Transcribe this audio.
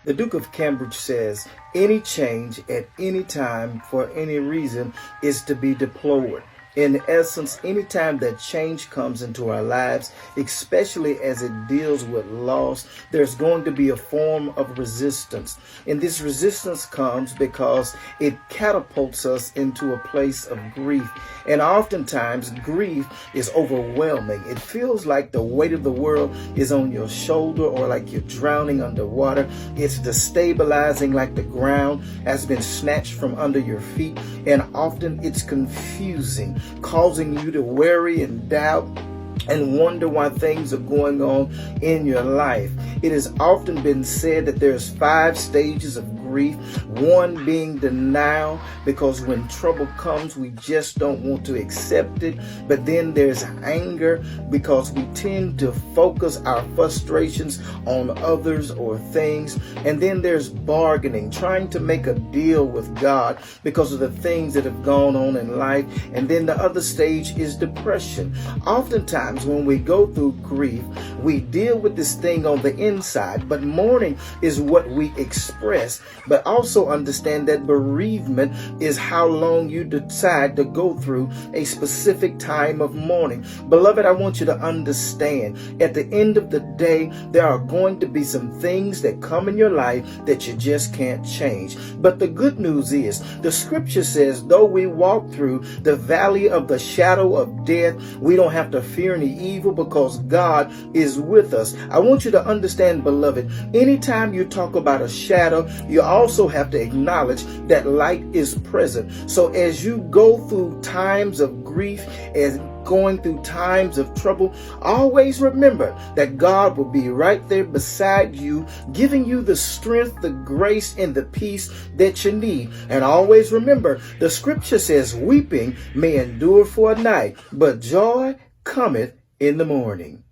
The Duke of Cambridge says, any change at any time for any reason is to be deplored. In essence, anytime that change comes into our lives, especially as it deals with loss, there's going to be a form of resistance. And this resistance comes because it catapults us into a place of grief. And oftentimes, grief is overwhelming. It feels like the weight of the world is on your shoulder or like you're drowning underwater. It's destabilizing, like the ground has been snatched from under your feet. And often it's confusing, causing you to worry and doubt and wonder why things are going on in your life. It has often been said that there's 5 stages of grief. One being denial, because when trouble comes, we just don't want to accept it. But then there's anger, because we tend to focus our frustrations on others or things. And then there's bargaining, trying to make a deal with God because of the things that have gone on in life. And then the other stage is depression. Oftentimes when we go through grief, we deal with this thing on the inside, but mourning is what we express. But also understand that bereavement is how long you decide to go through a specific time of mourning. Beloved, I want you to understand, at the end of the day, there are going to be some things that come in your life that you just can't change. But the good news is, the scripture says, though we walk through the valley of the shadow of death, we don't have to fear any evil because God is with us. I want you to understand, beloved, anytime you talk about a shadow, you also have to acknowledge that light is present. So as you go through times of grief, as going through times of trouble, always remember that God will be right there beside you, giving you the strength, the grace, and the peace that you need. And always remember, the scripture says, weeping may endure for a night, but joy cometh in the morning.